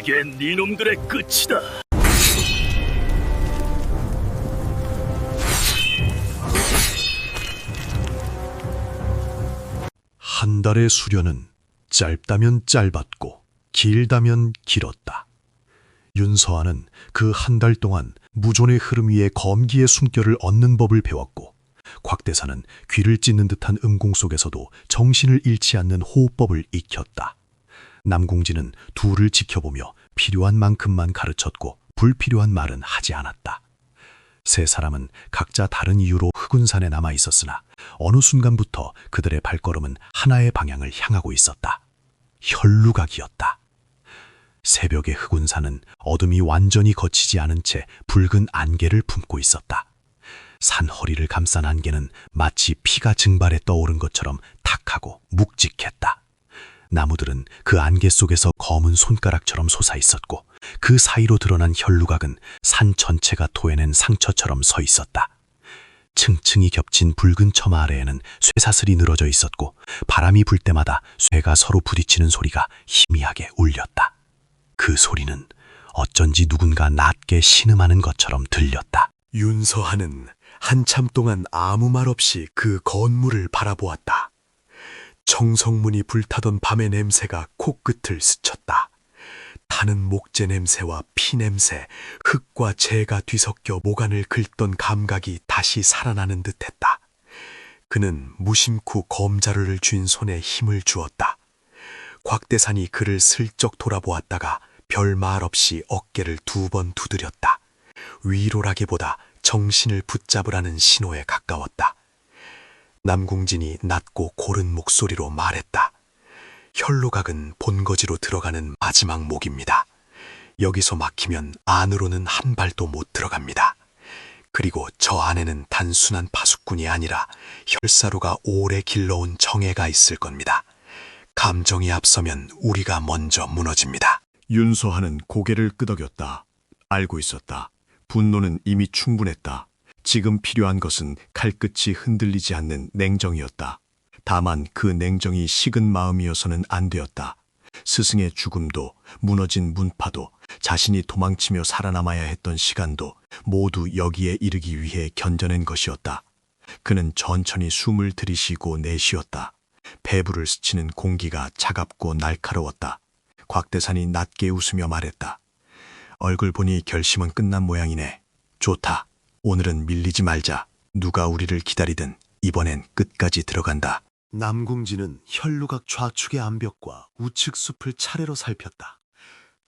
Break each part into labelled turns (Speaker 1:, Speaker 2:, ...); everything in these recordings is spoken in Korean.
Speaker 1: 이게 니놈들의 끝이다.
Speaker 2: 한 달의 수련은 짧다면 짧았고 길다면 길었다. 윤서아는 그 한 달 동안 무존의 흐름 위에 검기의 숨결을 얻는 법을 배웠고, 곽대사는 귀를 찢는 듯한 음공 속에서도 정신을 잃지 않는 호흡법을 익혔다. 남궁지는 둘을 지켜보며 필요한 만큼만 가르쳤고 불필요한 말은 하지 않았다. 세 사람은 각자 다른 이유로 흑운산에 남아 있었으나 어느 순간부터 그들의 발걸음은 하나의 방향을 향하고 있었다. 혈루각이었다. 새벽의 흑운산은 어둠이 완전히 걷히지 않은 채 붉은 안개를 품고 있었다. 산 허리를 감싼 안개는 마치 피가 증발해 떠오른 것처럼 탁하고 묵직했다. 나무들은 그 안개 속에서 검은 손가락처럼 솟아있었고, 그 사이로 드러난 혈루각은 산 전체가 토해낸 상처처럼 서 있었다. 층층이 겹친 붉은 처마 아래에는 쇠사슬이 늘어져 있었고, 바람이 불 때마다 쇠가 서로 부딪히는 소리가 희미하게 울렸다. 그 소리는 어쩐지 누군가 낮게 신음하는 것처럼 들렸다.
Speaker 3: 윤서하는 한참 동안 아무 말 없이 그 건물을 바라보았다. 정성문이 불타던 밤의 냄새가 코끝을 스쳤다. 타는 목재 냄새와 피 냄새, 흙과 재가 뒤섞여 모간을 긁던 감각이 다시 살아나는 듯했다. 그는 무심코 검자루를 쥔 손에 힘을 주었다. 곽대산이 그를 슬쩍 돌아보았다가 별말 없이 어깨를 2번 두드렸다. 위로라기보다 정신을 붙잡으라는 신호에 가까웠다. 남궁진이 낮고 고른 목소리로 말했다. 혈루각은 본거지로 들어가는 마지막 목입니다. 여기서 막히면 안으로는 한 발도 못 들어갑니다. 그리고 저 안에는 단순한 파수꾼이 아니라 혈사루가 오래 길러온 정예가 있을 겁니다. 감정이 앞서면 우리가 먼저 무너집니다.
Speaker 4: 윤서하는 고개를 끄덕였다. 알고 있었다. 분노는 이미 충분했다. 지금 필요한 것은 칼끝이 흔들리지 않는 냉정이었다. 다만 그 냉정이 식은 마음이어서는 안 되었다. 스승의 죽음도, 무너진 문파도, 자신이 도망치며 살아남아야 했던 시간도 모두 여기에 이르기 위해 견뎌낸 것이었다. 그는 천천히 숨을 들이쉬고 내쉬었다. 배부를 스치는 공기가 차갑고 날카로웠다. 곽대산이 낮게 웃으며 말했다. 얼굴 보니 결심은 끝난 모양이네. 좋다. 오늘은 밀리지 말자. 누가 우리를 기다리든 이번엔 끝까지 들어간다.
Speaker 3: 남궁지는 혈루각 좌측의 암벽과 우측 숲을 차례로 살폈다.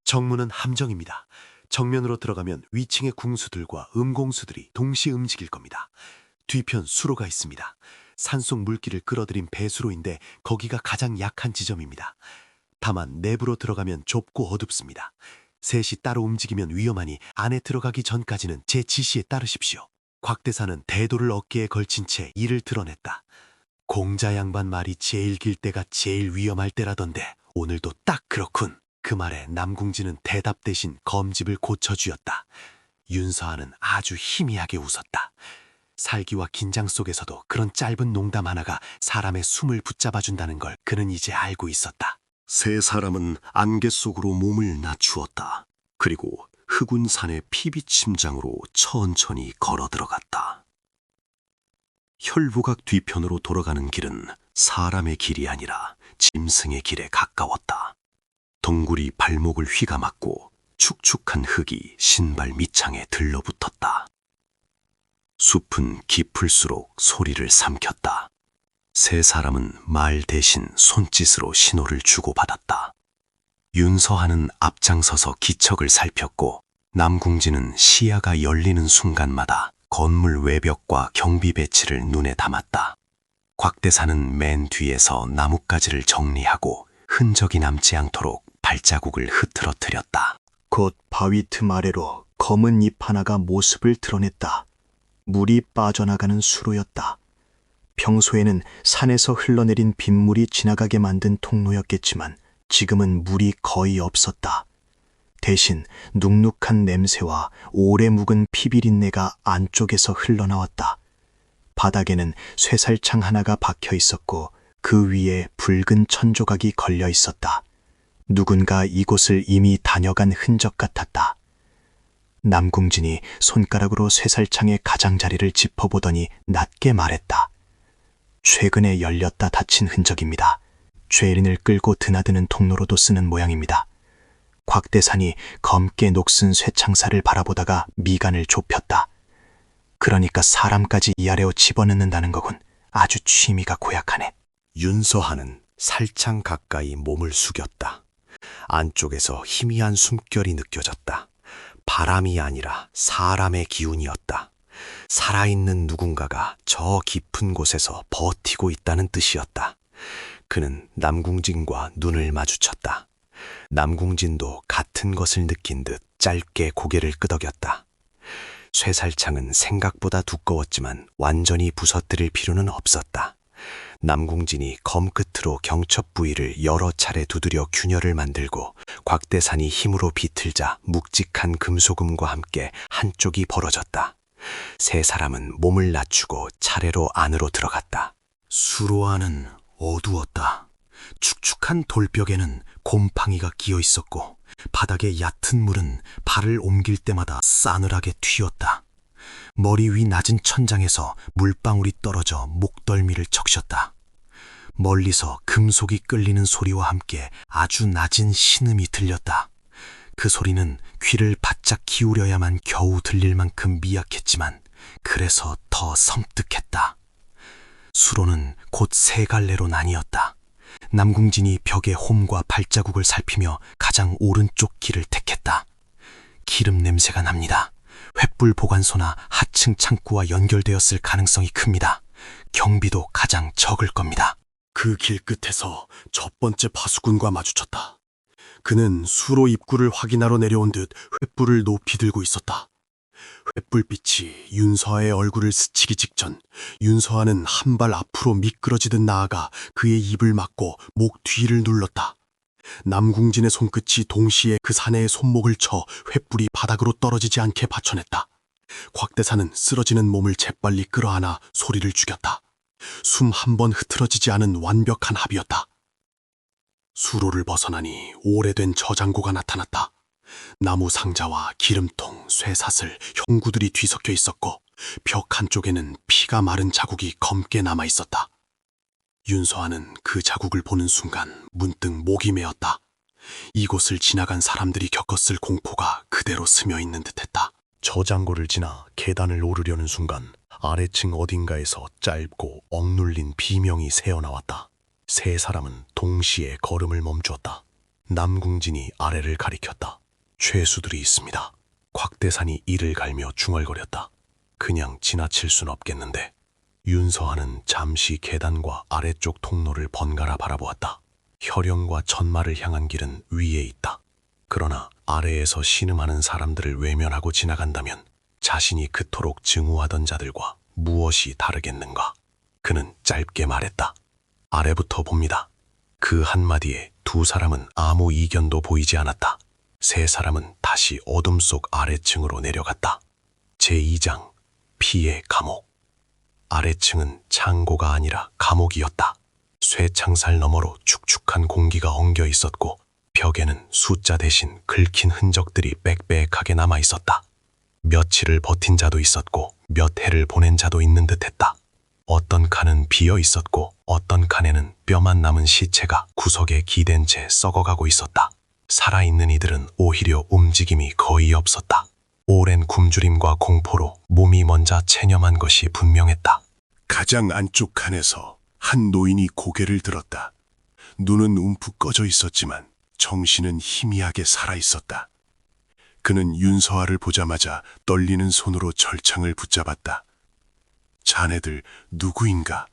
Speaker 3: 정문은 함정입니다. 정면으로 들어가면 위층의 궁수들과 음공수들이 동시에 움직일 겁니다. 뒤편 수로가 있습니다. 산속 물길을 끌어들인 배수로인데 거기가 가장 약한 지점입니다. 다만 내부로 들어가면 좁고 어둡습니다. 셋이 따로 움직이면 위험하니 안에 들어가기 전까지는 제 지시에 따르십시오. 곽대사는 대도를 어깨에 걸친 채 이를 드러냈다. 공자 양반 말이 제일 길 때가 제일 위험할 때라던데 오늘도 딱 그렇군. 그 말에 남궁지는 대답 대신 검집을 고쳐주었다. 윤서아는 아주 희미하게 웃었다. 살기와 긴장 속에서도 그런 짧은 농담 하나가 사람의 숨을 붙잡아준다는 걸 그는 이제 알고 있었다.
Speaker 5: 세 사람은 안개 속으로 몸을 낮추었다. 그리고 흑운산의 피비침장으로 천천히 걸어 들어갔다. 혈부각 뒤편으로 돌아가는 길은 사람의 길이 아니라 짐승의 길에 가까웠다. 덩굴이 발목을 휘감았고 축축한 흙이 신발 밑창에 들러붙었다. 숲은 깊을수록 소리를 삼켰다. 세 사람은 말 대신 손짓으로 신호를 주고받았다. 윤서하는 앞장서서 기척을 살폈고 남궁지는 시야가 열리는 순간마다 건물 외벽과 경비 배치를 눈에 담았다. 곽대사는 맨 뒤에서 나뭇가지를 정리하고 흔적이 남지 않도록 발자국을 흐트러뜨렸다.
Speaker 6: 곧 바위 틈 아래로 검은 잎 하나가 모습을 드러냈다. 물이 빠져나가는 수로였다. 평소에는 산에서 흘러내린 빗물이 지나가게 만든 통로였겠지만 지금은 물이 거의 없었다. 대신 눅눅한 냄새와 오래 묵은 피비린내가 안쪽에서 흘러나왔다. 바닥에는 쇠살창 하나가 박혀 있었고 그 위에 붉은 천조각이 걸려 있었다. 누군가 이곳을 이미 다녀간 흔적 같았다. 남궁진이 손가락으로 쇠살창의 가장자리를 짚어보더니 낮게 말했다. 최근에 열렸다 닫힌 흔적입니다. 죄인을 끌고 드나드는 통로로도 쓰는 모양입니다. 곽대산이 검게 녹슨 쇠창살을 바라보다가 미간을 좁혔다. 그러니까 사람까지 이 아래로 집어넣는다는 거군. 아주 취미가 고약하네.
Speaker 3: 윤서하는 살창 가까이 몸을 숙였다. 안쪽에서 희미한 숨결이 느껴졌다. 바람이 아니라 사람의 기운이었다. 살아있는 누군가가 저 깊은 곳에서 버티고 있다는 뜻이었다. 그는 남궁진과 눈을 마주쳤다. 남궁진도 같은 것을 느낀 듯 짧게 고개를 끄덕였다. 쇠살창은 생각보다 두꺼웠지만 완전히 부서뜨릴 필요는 없었다. 남궁진이 검끝으로 경첩 부위를 여러 차례 두드려 균열을 만들고 곽대산이 힘으로 비틀자 묵직한 금소금과 함께 한쪽이 벌어졌다. 세 사람은 몸을 낮추고 차례로 안으로 들어갔다. 수로 안은 어두웠다. 축축한 돌벽에는 곰팡이가 끼어 있었고 바닥의 얕은 물은 발을 옮길 때마다 싸늘하게 튀었다. 머리 위 낮은 천장에서 물방울이 떨어져 목덜미를 적셨다. 멀리서 금속이 끌리는 소리와 함께 아주 낮은 신음이 들렸다. 그 소리는 귀를 바짝 기울여야만 겨우 들릴 만큼 미약했지만 그래서 더 섬뜩했다. 수로는 곧 세 갈래로 나뉘었다. 남궁진이 벽의 홈과 발자국을 살피며 가장 오른쪽 길을 택했다. 기름 냄새가 납니다. 횃불 보관소나 하층 창구와 연결되었을 가능성이 큽니다. 경비도 가장 적을 겁니다. 그 길 끝에서 첫 번째 파수꾼과 마주쳤다. 그는 수로 입구를 확인하러 내려온 듯 횃불을 높이 들고 있었다. 횃불빛이 윤서아의 얼굴을 스치기 직전 윤서아는 한 발 앞으로 미끄러지듯 나아가 그의 입을 막고 목 뒤를 눌렀다. 남궁진의 손끝이 동시에 그 사내의 손목을 쳐 횃불이 바닥으로 떨어지지 않게 받쳐냈다. 곽대사는 쓰러지는 몸을 재빨리 끌어안아 소리를 죽였다. 숨 한 번 흐트러지지 않은 완벽한 합이었다. 수로를 벗어나니 오래된 저장고가 나타났다. 나무 상자와 기름통, 쇠사슬, 형구들이 뒤섞여 있었고 벽 한쪽에는 피가 마른 자국이 검게 남아 있었다. 윤서아는 그 자국을 보는 순간 문득 목이 메었다. 이곳을 지나간 사람들이 겪었을 공포가 그대로 스며 있는 듯했다. 저장고를 지나 계단을 오르려는 순간 아래층 어딘가에서 짧고 억눌린 비명이 새어나왔다. 세 사람은 동시에 걸음을 멈추었다. 남궁진이 아래를 가리켰다. 죄수들이 있습니다. 곽대산이 이를 갈며 중얼거렸다. 그냥 지나칠 순 없겠는데. 윤서아는 잠시 계단과 아래쪽 통로를 번갈아 바라보았다. 혈영과 천마를 향한 길은 위에 있다. 그러나 아래에서 신음하는 사람들을 외면하고 지나간다면 자신이 그토록 증오하던 자들과 무엇이 다르겠는가? 그는 짧게 말했다. 아래부터 봅니다. 그 한마디에 두 사람은 아무 이견도 보이지 않았다. 세 사람은 다시 어둠 속 아래층으로 내려갔다. 제2장 피의 감옥. 아래층은 창고가 아니라 감옥이었다. 쇠창살 너머로 축축한 공기가 엉겨 있었고 벽에는 숫자 대신 긁힌 흔적들이 빽빽하게 남아 있었다. 며칠을 버틴 자도 있었고 몇 해를 보낸 자도 있는 듯했다. 어떤 칸은 비어 있었고 어떤 칸에는 뼈만 남은 시체가 구석에 기댄 채 썩어가고 있었다. 살아있는 이들은 오히려 움직임이 거의 없었다. 오랜 굶주림과 공포로 몸이 먼저 체념한 것이 분명했다.
Speaker 7: 가장 안쪽 칸에서 한 노인이 고개를 들었다. 눈은 움푹 꺼져 있었지만 정신은 희미하게 살아있었다. 그는 윤서아를 보자마자 떨리는 손으로 절창을 붙잡았다. 자네들 누구인가?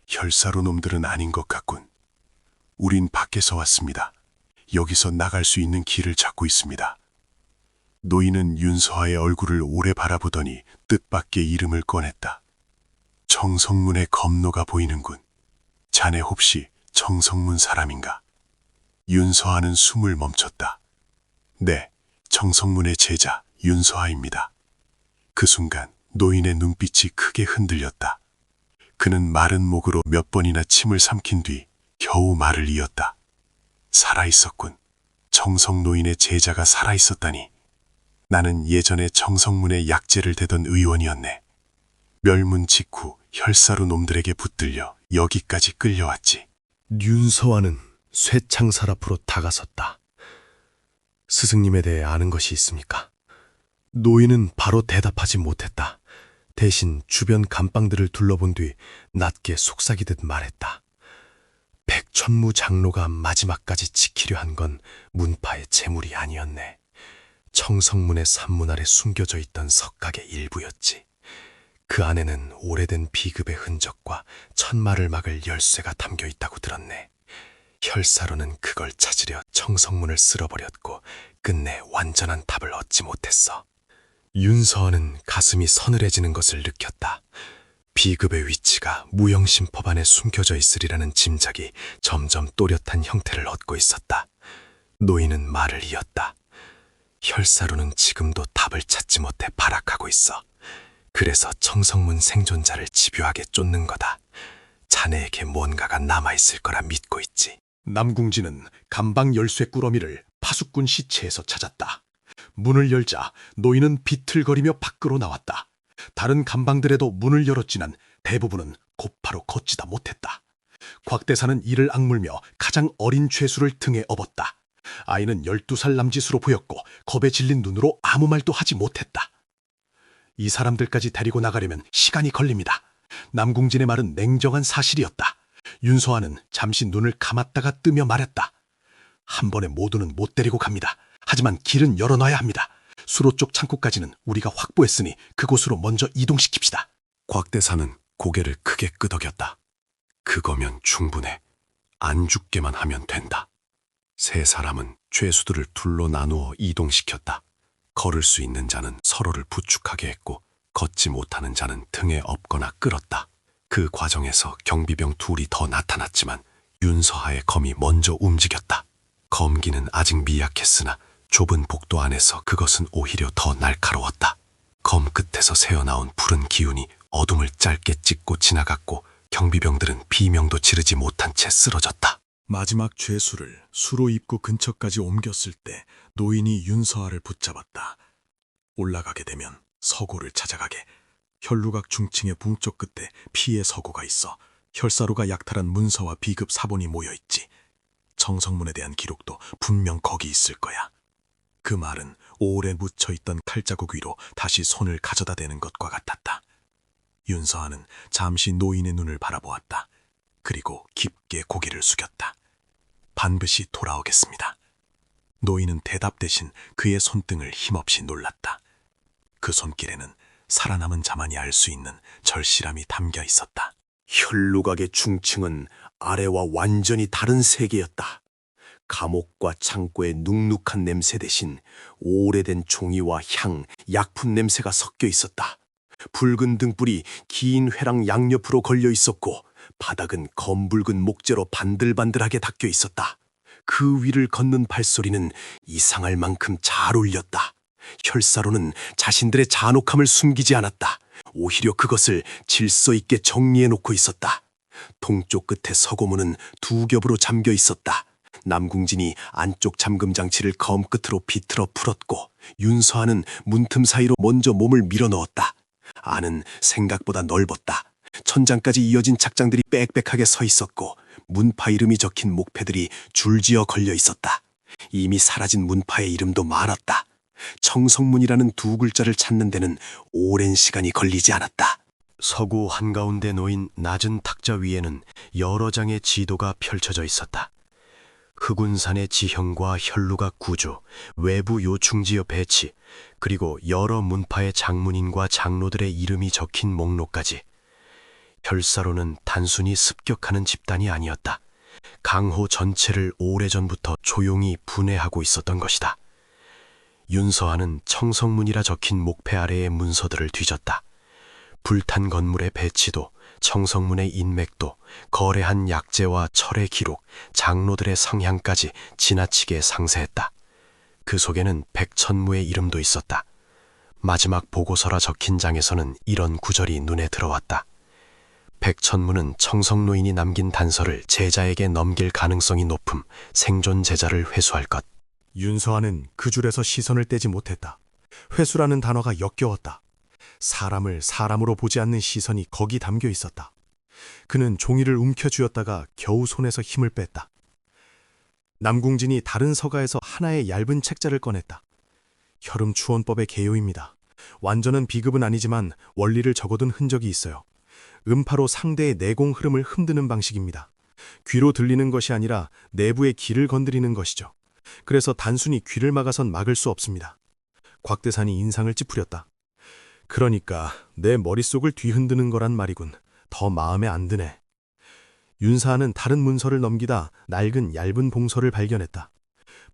Speaker 7: 혈사로 놈들은 아닌 것 같군. 우린 밖에서 왔습니다. 여기서 나갈 수 있는 길을 찾고 있습니다. 노인은 윤서아의 얼굴을 오래 바라보더니 뜻밖의 이름을 꺼냈다. 정성문의 검노가 보이는군. 자네 혹시 정성문 사람인가? 윤서아는 숨을 멈췄다. 네, 정성문의 제자 윤서아입니다. 그 순간 노인의 눈빛이 크게 흔들렸다. 그는 마른 목으로 몇 번이나 침을 삼킨 뒤 겨우 말을 이었다. 살아있었군. 정성노인의 제자가 살아있었다니. 나는 예전에 정성문의 약재를 대던 의원이었네. 멸문 직후 혈사루 놈들에게 붙들려 여기까지 끌려왔지.
Speaker 3: 윤서와는 쇠창살 앞으로 다가섰다. 스승님에 대해 아는 것이 있습니까? 노인은 바로 대답하지 못했다. 대신 주변 감방들을 둘러본 뒤 낮게 속삭이듯 말했다. 백천무 장로가 마지막까지 지키려 한 건 문파의 재물이 아니었네. 청성문의 산문 아래 숨겨져 있던 석각의 일부였지. 그 안에는 오래된 비급의 흔적과 천마를 막을 열쇠가 담겨 있다고 들었네. 혈사로는 그걸 찾으려 청성문을 쓸어버렸고 끝내 완전한 답을 얻지 못했어. 윤서원은 가슴이 서늘해지는 것을 느꼈다. 비급의 위치가 무영심법 안에 숨겨져 있으리라는 짐작이 점점 또렷한 형태를 얻고 있었다. 노인은 말을 이었다. 혈사로는 지금도 답을 찾지 못해 발악하고 있어. 그래서 청성문 생존자를 집요하게 쫓는 거다. 자네에게 뭔가가 남아있을 거라 믿고 있지.
Speaker 2: 남궁진은 감방 열쇠 꾸러미를 파수꾼 시체에서 찾았다. 문을 열자 노인은 비틀거리며 밖으로 나왔다. 다른 감방들에도 문을 열었지만 대부분은 곧바로 걷지다 못했다. 곽대사는 이를 악물며 가장 어린 죄수를 등에 업었다. 아이는 12살 남짓으로 보였고 겁에 질린 눈으로 아무 말도 하지 못했다. 이 사람들까지 데리고 나가려면 시간이 걸립니다. 남궁진의 말은 냉정한 사실이었다. 윤서아는 잠시 눈을 감았다가 뜨며 말했다. 한 번에 모두는 못 데리고 갑니다. 하지만 길은 열어놔야 합니다. 수로 쪽 창고까지는 우리가 확보했으니 그곳으로 먼저 이동시킵시다.
Speaker 5: 곽대사는 고개를 크게 끄덕였다. 그거면 충분해. 안 죽게만 하면 된다. 세 사람은 죄수들을 둘로 나누어 이동시켰다. 걸을 수 있는 자는 서로를 부축하게 했고 걷지 못하는 자는 등에 업거나 끌었다. 그 과정에서 경비병 둘이 더 나타났지만 윤서하의 검이 먼저 움직였다. 검기는 아직 미약했으나 좁은 복도 안에서 그것은 오히려 더 날카로웠다. 검 끝에서 새어나온 푸른 기운이 어둠을 짧게 찍고 지나갔고 경비병들은 비명도 지르지 못한 채 쓰러졌다.
Speaker 3: 마지막 죄수를 수로 입구 근처까지 옮겼을 때 노인이 윤서아를 붙잡았다. 올라가게 되면 서고를 찾아가게. 혈루각 중층의 붕쪽 끝에 피의 서고가 있어 혈사루가 약탈한 문서와 비급 사본이 모여있지. 정성문에 대한 기록도 분명 거기 있을 거야. 그 말은 오래 묻혀있던 칼자국 위로 다시 손을 가져다 대는 것과 같았다. 윤서아는 잠시 노인의 눈을 바라보았다. 그리고 깊게 고개를 숙였다. 반드시 돌아오겠습니다. 노인은 대답 대신 그의 손등을 힘없이 놀랐다. 그 손길에는 살아남은 자만이 알 수 있는 절실함이 담겨 있었다.
Speaker 8: 혈루각의 중층은 아래와 완전히 다른 세계였다. 감옥과 창고의 눅눅한 냄새 대신 오래된 종이와 향, 약품 냄새가 섞여 있었다. 붉은 등불이 긴 회랑 양옆으로 걸려 있었고 바닥은 검붉은 목재로 반들반들하게 닦여 있었다. 그 위를 걷는 발소리는 이상할 만큼 잘 울렸다. 혈사로는 자신들의 잔혹함을 숨기지 않았다. 오히려 그것을 질서 있게 정리해 놓고 있었다. 동쪽 끝에 서고문은 두 겹으로 잠겨 있었다. 남궁진이 안쪽 잠금 장치를 검 끝으로 비틀어 풀었고 윤서아는 문틈 사이로 먼저 몸을 밀어넣었다. 안은 생각보다 넓었다. 천장까지 이어진 착장들이 빽빽하게 서 있었고 문파 이름이 적힌 목패들이 줄지어 걸려 있었다. 이미 사라진 문파의 이름도 많았다. 청성문이라는 두 글자를 찾는 데는 오랜 시간이 걸리지 않았다.
Speaker 5: 서구 한가운데 놓인 낮은 탁자 위에는 여러 장의 지도가 펼쳐져 있었다. 흑운산의 지형과 혈루각 구조, 외부 요충지의 배치, 그리고 여러 문파의 장문인과 장로들의 이름이 적힌 목록까지. 혈사로는 단순히 습격하는 집단이 아니었다. 강호 전체를 오래전부터 조용히 분해하고 있었던 것이다. 윤서아는 청성문이라 적힌 목패 아래의 문서들을 뒤졌다. 불탄 건물의 배치도, 청성문의 인맥도, 거래한 약재와 철의 기록, 장로들의 성향까지 지나치게 상세했다. 그 속에는 백천무의 이름도 있었다. 마지막 보고서라 적힌 장에서는 이런 구절이 눈에 들어왔다. 백천무는 청성노인이 남긴 단서를 제자에게 넘길 가능성이 높음 생존 제자를 회수할 것.
Speaker 3: 윤서아는 그 줄에서 시선을 떼지 못했다. 회수라는 단어가 역겨웠다. 사람을 사람으로 보지 않는 시선이 거기 담겨 있었다. 그는 종이를 움켜쥐었다가 겨우 손에서 힘을 뺐다. 남궁진이 다른 서가에서 하나의 얇은 책자를 꺼냈다. 혈음추원법의 개요입니다. 완전한 비급은 아니지만 원리를 적어둔 흔적이 있어요. 음파로 상대의 내공 흐름을 흔드는 방식입니다. 귀로 들리는 것이 아니라 내부의 기를 건드리는 것이죠. 그래서 단순히 귀를 막아선 막을 수 없습니다. 곽대산이 인상을 찌푸렸다. 그러니까 내 머릿속을 뒤흔드는 거란 말이군. 더 마음에 안 드네. 윤사아는 다른 문서를 넘기다 낡은 얇은 봉서를 발견했다.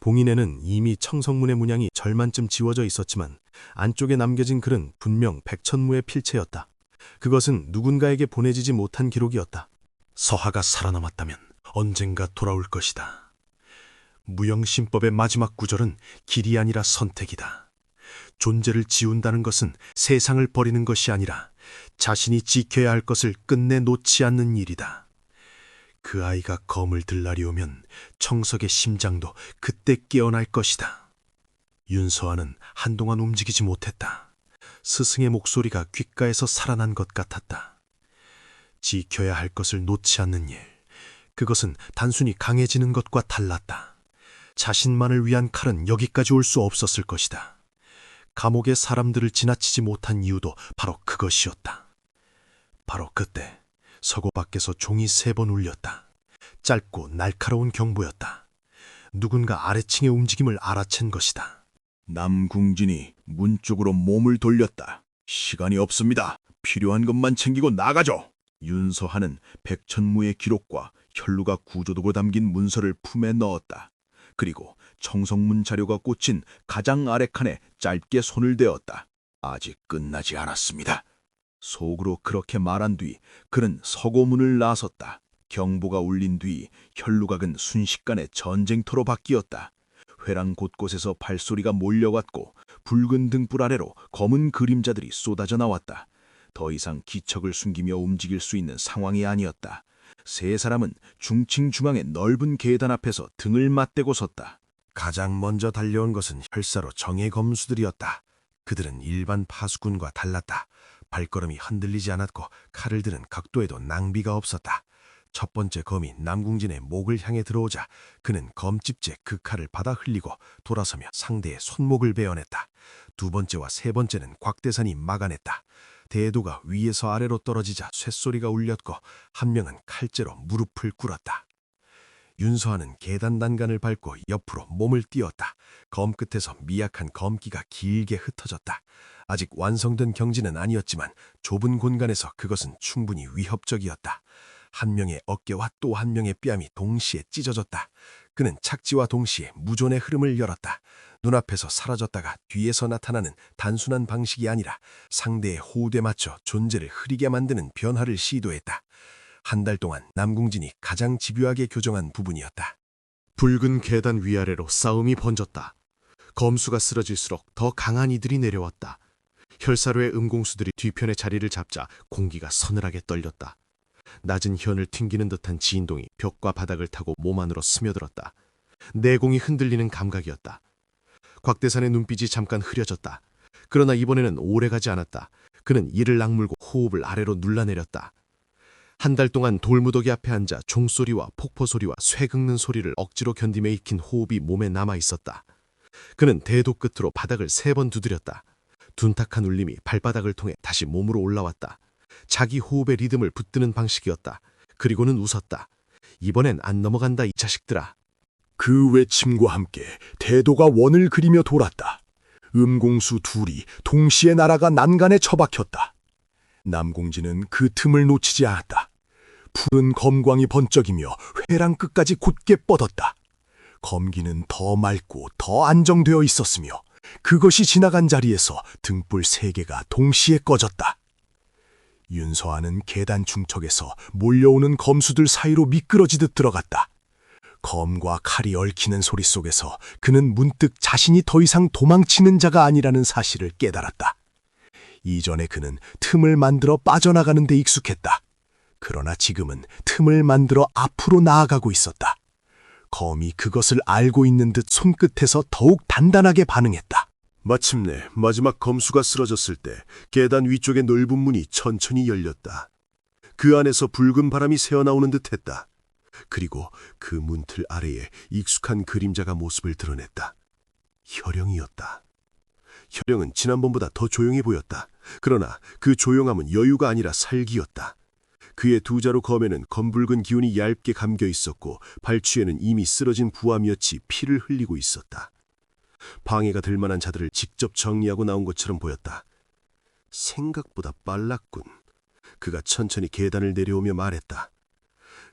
Speaker 3: 봉인에는 이미 청성문의 문양이 절반쯤 지워져 있었지만 안쪽에 남겨진 글은 분명 백천무의 필체였다. 그것은 누군가에게 보내지지 못한 기록이었다.
Speaker 5: 서하가 살아남았다면 언젠가 돌아올 것이다. 무영신법의 마지막 구절은 길이 아니라 선택이다. 존재를 지운다는 것은 세상을 버리는 것이 아니라 자신이 지켜야 할 것을 끝내 놓지 않는 일이다. 그 아이가 검을 들 날이 오면 청석의 심장도 그때 깨어날 것이다. 윤서아는 한동안 움직이지 못했다. 스승의 목소리가 귓가에서 살아난 것 같았다. 지켜야 할 것을 놓지 않는 일, 그것은 단순히 강해지는 것과 달랐다. 자신만을 위한 칼은 여기까지 올 수 없었을 것이다. 감옥의 사람들을 지나치지 못한 이유도 바로 그것이었다. 바로 그때 서고 밖에서 종이 3번 울렸다. 짧고 날카로운 경보였다. 누군가 아래층의 움직임을 알아챈 것이다.
Speaker 9: 남궁진이 문 쪽으로 몸을 돌렸다. 시간이 없습니다. 필요한 것만 챙기고 나가죠. 윤서하는 백천무의 기록과 혈루가 구조도고 담긴 문서를 품에 넣었다. 그리고 청성문 자료가 꽂힌 가장 아래 칸에 짧게 손을 대었다. 아직 끝나지 않았습니다. 속으로 그렇게 말한 뒤 그는 서고문을 나섰다. 경보가 울린 뒤 혈루각은 순식간에 전쟁터로 바뀌었다. 회랑 곳곳에서 발소리가 몰려왔고 붉은 등불 아래로 검은 그림자들이 쏟아져 나왔다. 더 이상 기척을 숨기며 움직일 수 있는 상황이 아니었다. 3사람은 중층 중앙의 넓은 계단 앞에서 등을 맞대고 섰다.
Speaker 5: 가장 먼저 달려온 것은 혈사로 정예 검수들이었다. 그들은 일반 파수꾼과 달랐다. 발걸음이 흔들리지 않았고 칼을 드는 각도에도 낭비가 없었다. 첫 번째 검이 남궁진의 목을 향해 들어오자 그는 검집제 그 칼을 받아 흘리고 돌아서며 상대의 손목을 베어냈다. 2번째와 3번째는 곽대산이 막아냈다. 대도가 위에서 아래로 떨어지자 쇳소리가 울렸고 한 명은 칼재로 무릎을 꿇었다. 윤서아는 계단 난간을 밟고 옆으로 몸을 띄었다. 검 끝에서 미약한 검기가 길게 흩어졌다. 아직 완성된 경지는 아니었지만 좁은 공간에서 그것은 충분히 위협적이었다. 한 명의 어깨와 또 한 명의 뺨이 동시에 찢어졌다. 그는 착지와 동시에 무존의 흐름을 열었다. 눈앞에서 사라졌다가 뒤에서 나타나는 단순한 방식이 아니라 상대의 호흡에 맞춰 존재를 흐리게 만드는 변화를 시도했다. 한 달 동안 남궁진이 가장 집요하게 교정한 부분이었다.
Speaker 2: 붉은 계단 위아래로 싸움이 번졌다. 검수가 쓰러질수록 더 강한 이들이 내려왔다. 혈사로의 음공수들이 뒤편에 자리를 잡자 공기가 서늘하게 떨렸다. 낮은 현을 튕기는 듯한 진동이 벽과 바닥을 타고 몸 안으로 스며들었다. 내공이 흔들리는 감각이었다. 곽대산의 눈빛이 잠깐 흐려졌다. 그러나 이번에는 오래가지 않았다. 그는 이를 악물고 호흡을 아래로 눌러내렸다. 한 달 동안 돌무더기 앞에 앉아 종소리와 폭포소리와 쇠 긁는 소리를 억지로 견디며 익힌 호흡이 몸에 남아있었다. 그는 대도 끝으로 바닥을 3번 두드렸다. 둔탁한 울림이 발바닥을 통해 다시 몸으로 올라왔다. 자기 호흡의 리듬을 붙드는 방식이었다. 그리고는 웃었다. 이번엔 안 넘어간다 이 자식들아.
Speaker 3: 그 외침과 함께 대도가 원을 그리며 돌았다. 음공수 둘이 동시에 날아가 난간에 처박혔다. 남궁진은 그 틈을 놓치지 않았다. 푸른 검광이 번쩍이며 회랑 끝까지 곧게 뻗었다. 검기는 더 맑고 더 안정되어 있었으며 그것이 지나간 자리에서 등불 3개가 동시에 꺼졌다. 윤서아는 계단 중턱에서 몰려오는 검수들 사이로 미끄러지듯 들어갔다. 검과 칼이 얽히는 소리 속에서 그는 문득 자신이 더 이상 도망치는 자가 아니라는 사실을 깨달았다. 이전에 그는 틈을 만들어 빠져나가는 데 익숙했다. 그러나 지금은 틈을 만들어 앞으로 나아가고 있었다. 검이 그것을 알고 있는 듯 손끝에서 더욱 단단하게 반응했다.
Speaker 8: 마침내 마지막 검수가 쓰러졌을 때 계단 위쪽의 넓은 문이 천천히 열렸다. 그 안에서 붉은 바람이 새어나오는 듯 했다. 그리고 그 문틀 아래에 익숙한 그림자가 모습을 드러냈다. 혈영이었다. 혈영은 지난번보다 더 조용해 보였다. 그러나 그 조용함은 여유가 아니라 살기였다. 그의 두 자루 검에는 검붉은 기운이 얇게 감겨 있었고 발취에는 이미 쓰러진 부하미어치 피를 흘리고 있었다. 방해가 될 만한 자들을 직접 정리하고 나온 것처럼 보였다. 생각보다 빨랐군. 그가 천천히 계단을 내려오며 말했다.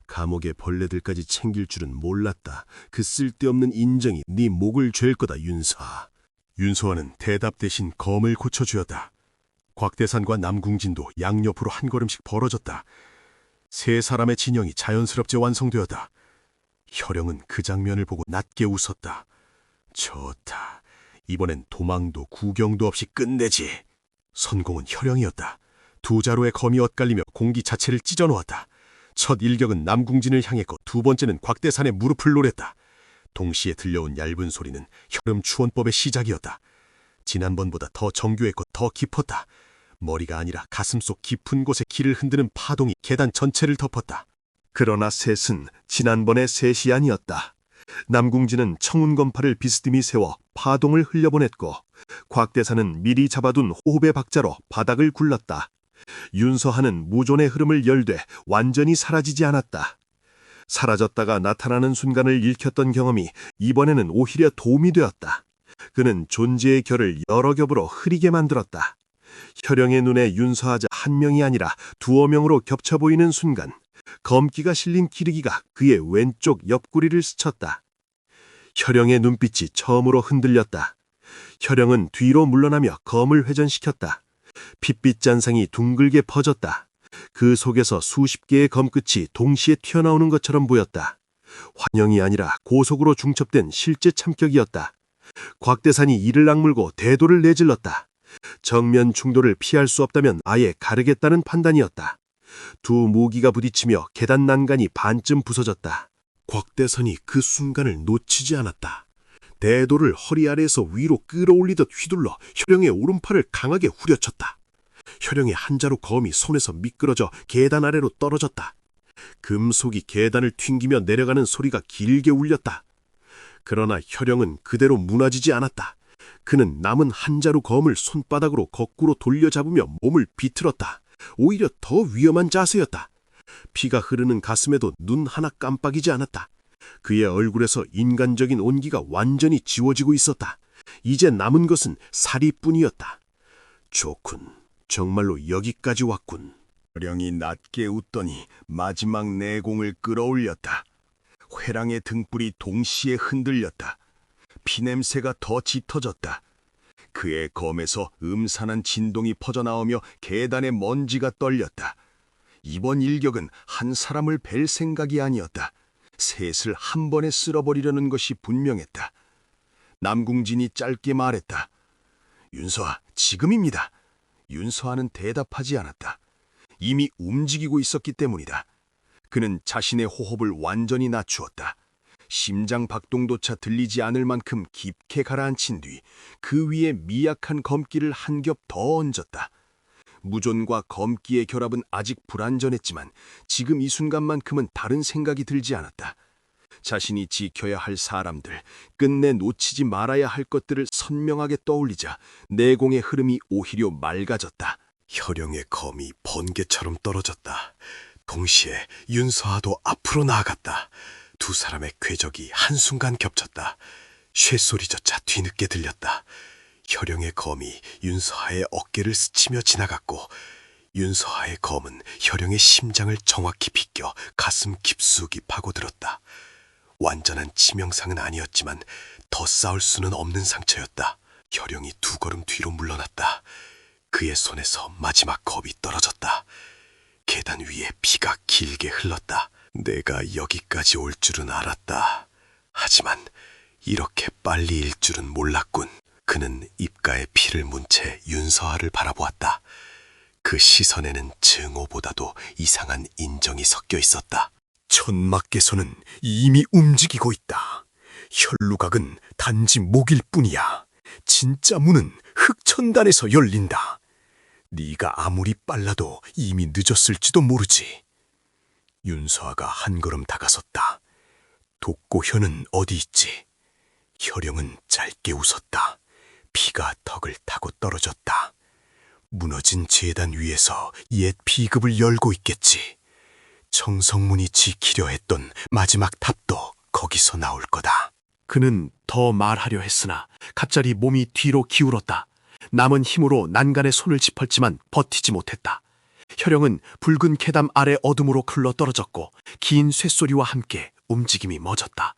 Speaker 8: 감옥의 벌레들까지 챙길 줄은 몰랐다. 그 쓸데없는 인정이 네 목을 죄일 거다, 윤서아.
Speaker 4: 윤서아는 대답 대신 검을 고쳐주었다. 곽대산과 남궁진도 양옆으로 한 걸음씩 벌어졌다. 세 사람의 진영이 자연스럽게 완성되었다. 혈영은 그 장면을 보고 낮게 웃었다. 좋다. 이번엔 도망도 구경도 없이 끝내지. 선공은 혈영이었다. 두 자루의 검이 엇갈리며 공기 자체를 찢어놓았다. 첫 일격은 남궁진을 향했고 두 번째는 곽대산의 무릎을 노렸다. 동시에 들려온 얇은 소리는 혈음 추원법의 시작이었다. 지난번보다 더 정교했고 더 깊었다. 머리가 아니라 가슴속 깊은 곳에 길을 흔드는 파동이 계단 전체를 덮었다.
Speaker 8: 그러나 셋은 지난번의 셋이 아니었다. 남궁진은 청운검파를 비스듬히 세워 파동을 흘려보냈고 곽대산은 미리 잡아둔 호흡의 박자로 바닥을 굴렀다. 윤서한은 무존의 흐름을 열되 완전히 사라지지 않았다. 사라졌다가 나타나는 순간을 읽혔던 경험이 이번에는 오히려 도움이 되었다. 그는 존재의 결을 여러 겹으로 흐리게 만들었다. 혈영의 눈에 윤서하자 한 명이 아니라 두어 명으로 겹쳐 보이는 순간 검기가 실린 기르기가 그의 왼쪽 옆구리를 스쳤다. 혈영의 눈빛이 처음으로 흔들렸다. 혈영은 뒤로 물러나며 검을 회전시켰다. 핏빛 잔상이 둥글게 퍼졌다. 그 속에서 수십 개의 검끝이 동시에 튀어나오는 것처럼 보였다. 환영이 아니라 고속으로 중첩된 실제 참격이었다. 곽대산이 이를 악물고 대도를 내질렀다. 정면 충돌을 피할 수 없다면 아예 가르겠다는 판단이었다. 두 무기가 부딪히며 계단 난간이 반쯤 부서졌다. 곽대산이 그 순간을 놓치지 않았다. 대도를 허리 아래에서 위로 끌어올리듯 휘둘러 혈영의 오른팔을 강하게 후려쳤다. 혈영의 한 자루 검이 손에서 미끄러져 계단 아래로 떨어졌다. 금속이 계단을 튕기며 내려가는 소리가 길게 울렸다. 그러나 혈영은 그대로 무너지지 않았다. 그는 남은 한 자루 검을 손바닥으로 거꾸로 돌려잡으며 몸을 비틀었다. 오히려 더 위험한 자세였다. 피가 흐르는 가슴에도 눈 하나 깜빡이지 않았다. 그의 얼굴에서 인간적인 온기가 완전히 지워지고 있었다. 이제 남은 것은 살이뿐이었다. 좋군. 정말로 여기까지 왔군.
Speaker 3: 혈영이 낮게 웃더니 마지막 내공을 끌어올렸다. 회랑의 등불이 동시에 흔들렸다. 피냄새가 더 짙어졌다. 그의 검에서 음산한 진동이 퍼져나오며 계단의 먼지가 떨렸다. 이번 일격은 한 사람을 뵐 생각이 아니었다. 셋을 한 번에 쓸어버리려는 것이 분명했다. 남궁진이 짧게 말했다. 윤서아, 지금입니다. 윤서아는 대답하지 않았다. 이미 움직이고 있었기 때문이다. 그는 자신의 호흡을 완전히 낮추었다. 심장 박동조차 들리지 않을 만큼 깊게 가라앉힌 뒤 그 위에 미약한 검기를 한 겹 더 얹었다. 무존과 검기의 결합은 아직 불완전했지만 지금 이 순간만큼은 다른 생각이 들지 않았다. 자신이 지켜야 할 사람들, 끝내 놓치지 말아야 할 것들을 선명하게 떠올리자 내공의 흐름이 오히려 맑아졌다.
Speaker 8: 혈영의 검이 번개처럼 떨어졌다. 동시에 윤서아도 앞으로 나아갔다. 두 사람의 궤적이 한순간 겹쳤다. 쇳소리조차 뒤늦게 들렸다. 혈영의 검이 윤서아의 어깨를 스치며 지나갔고 윤서아의 검은 혈영의 심장을 정확히 비껴 가슴 깊숙이 파고들었다. 완전한 치명상은 아니었지만 더 싸울 수는 없는 상처였다. 혈영이 두 걸음 뒤로 물러났다. 그의 손에서 마지막 검이 떨어졌다. 계단 위에 피가 길게 흘렀다. 내가 여기까지 올 줄은 알았다. 하지만 이렇게 빨리 일 줄은 몰랐군. 그는 입가에 피를 문 채 윤서아를 바라보았다. 그 시선에는 증오보다도 이상한 인정이 섞여 있었다.
Speaker 3: 천마께서는 이미 움직이고 있다. 혈루각은 단지 목일 뿐이야. 진짜 문은 흑천단에서 열린다. 네가 아무리 빨라도 이미 늦었을지도 모르지. 윤서아가 한 걸음 다가섰다. 독고현은 어디 있지? 혈영은 짧게 웃었다. 피가 턱을 타고 떨어졌다. 무너진 제단 위에서 옛 비급을 열고 있겠지. 정성문이 지키려 했던 마지막 답도 거기서 나올 거다.
Speaker 8: 그는 더 말하려 했으나 갑자기 몸이 뒤로 기울었다. 남은 힘으로 난간에 손을 짚었지만 버티지 못했다. 혈영은 붉은 계담 아래 어둠으로 흘러 떨어졌고 긴 쇳소리와 함께 움직임이 멎었다.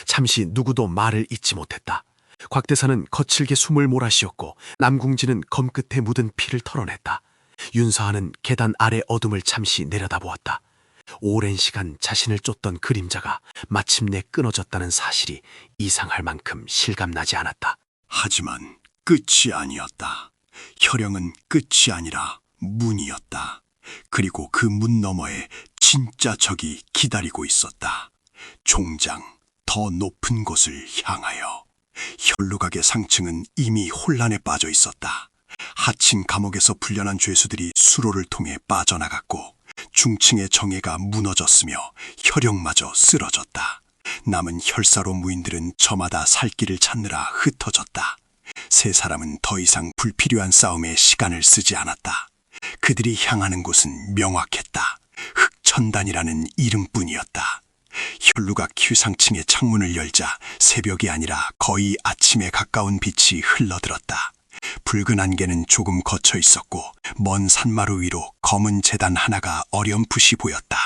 Speaker 8: 잠시 누구도 말을 잇지 못했다. 곽대사는 거칠게 숨을 몰아쉬었고 남궁진은 검끝에 묻은 피를 털어냈다. 윤서아는 계단 아래 어둠을 잠시 내려다보았다. 오랜 시간 자신을 쫓던 그림자가 마침내 끊어졌다는 사실이 이상할 만큼 실감나지 않았다.
Speaker 7: 하지만 끝이 아니었다. 혈영은 끝이 아니라 문이었다. 그리고 그 문 너머에 진짜 적이 기다리고 있었다. 종장, 더 높은 곳을 향하여. 혈루각의 상층은 이미 혼란에 빠져 있었다. 하층 감옥에서 풀려난 죄수들이 수로를 통해 빠져나갔고 중층의 정예가 무너졌으며 혈영마저 쓰러졌다. 남은 혈사로 무인들은 저마다 살 길을 찾느라 흩어졌다. 세 사람은 더 이상 불필요한 싸움에 시간을 쓰지 않았다. 그들이 향하는 곳은 명확했다. 흑천단이라는 이름뿐이었다. 혈루각 휴상층의 창문을 열자 새벽이 아니라 거의 아침에 가까운 빛이 흘러들었다. 붉은 안개는 조금 걷혀 있었고 먼 산마루 위로 검은 제단 하나가 어렴풋이 보였다.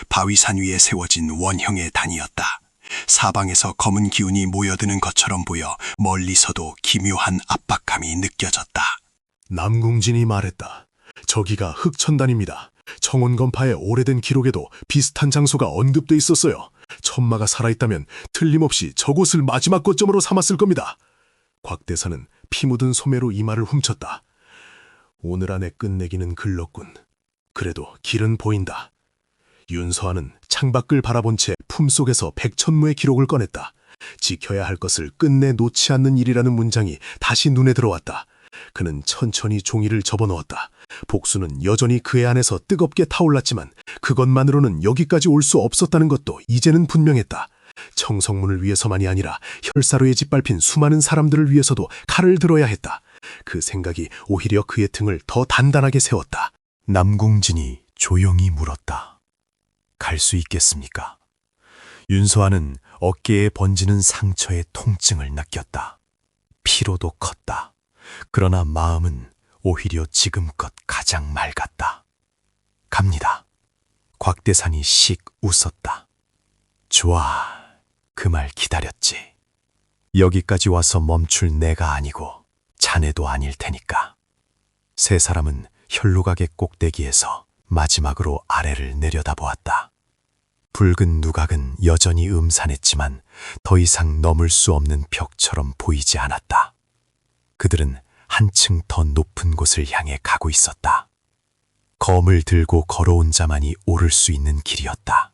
Speaker 7: 바위산 위에 세워진 원형의 단이었다. 사방에서 검은 기운이 모여드는 것처럼 보여 멀리서도 기묘한 압박감이 느껴졌다.
Speaker 2: 남궁진이 말했다. 저기가 흑천단입니다. 청원건파의 오래된 기록에도 비슷한 장소가 언급돼 있었어요. 천마가 살아있다면 틀림없이 저곳을 마지막 거점으로 삼았을 겁니다. 곽대사는 피 묻은 소매로 이마를 훔쳤다. 오늘 안에 끝내기는 글렀군. 그래도 길은 보인다. 윤서아는 창밖을 바라본 채 품속에서 백천무의 기록을 꺼냈다. 지켜야 할 것을 끝내 놓지 않는 일이라는 문장이 다시 눈에 들어왔다. 그는 천천히 종이를 접어넣었다. 복수는 여전히 그의 안에서 뜨겁게 타올랐지만 그것만으로는 여기까지 올 수 없었다는 것도 이제는 분명했다. 청성문을 위해서만이 아니라 혈사로에 짓밟힌 수많은 사람들을 위해서도 칼을 들어야 했다. 그 생각이 오히려 그의 등을 더 단단하게 세웠다.
Speaker 3: 남궁진이 조용히 물었다. 갈 수 있겠습니까? 윤서아는 어깨에 번지는 상처의 통증을 느꼈다. 피로도 컸다. 그러나 마음은 오히려 지금껏 가장 맑았다. 갑니다. 곽대산이 씩 웃었다. 좋아, 그 말 기다렸지. 여기까지 와서 멈출 내가 아니고 자네도 아닐 테니까. 세 사람은 혈루각의 꼭대기에서 마지막으로 아래를 내려다보았다. 붉은 누각은 여전히 음산했지만 더 이상 넘을 수 없는 벽처럼 보이지 않았다. 그들은 한층 더 높은 곳을 향해 가고 있었다. 검을 들고 걸어온 자만이 오를 수 있는 길이었다.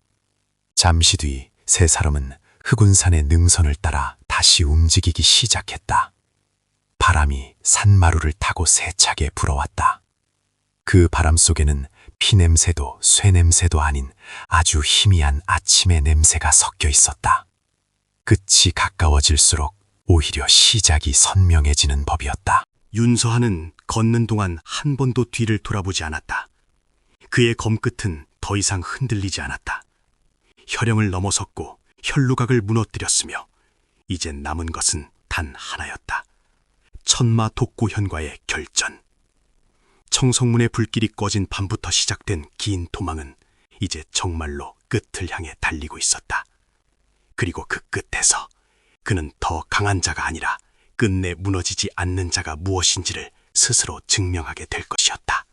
Speaker 3: 잠시 뒤 세 사람은 흑운산의 능선을 따라 다시 움직이기 시작했다. 바람이 산마루를 타고 세차게 불어왔다. 그 바람 속에는 피냄새도 쇠냄새도 아닌 아주 희미한 아침의 냄새가 섞여 있었다. 끝이 가까워질수록 오히려 시작이 선명해지는 법이었다.
Speaker 5: 윤서하는 걷는 동안 한 번도 뒤를 돌아보지 않았다. 그의 검끝은 더 이상 흔들리지 않았다. 혈영을 넘어섰고 혈루각을 무너뜨렸으며 이젠 남은 것은 단 하나였다. 천마 독고현과의 결전. 청성문의 불길이 꺼진 밤부터 시작된 긴 도망은 이제 정말로 끝을 향해 달리고 있었다. 그리고 그 끝에서 그는 더 강한 자가 아니라 끝내 무너지지 않는 자가 무엇인지를 스스로 증명하게 될 것이었다.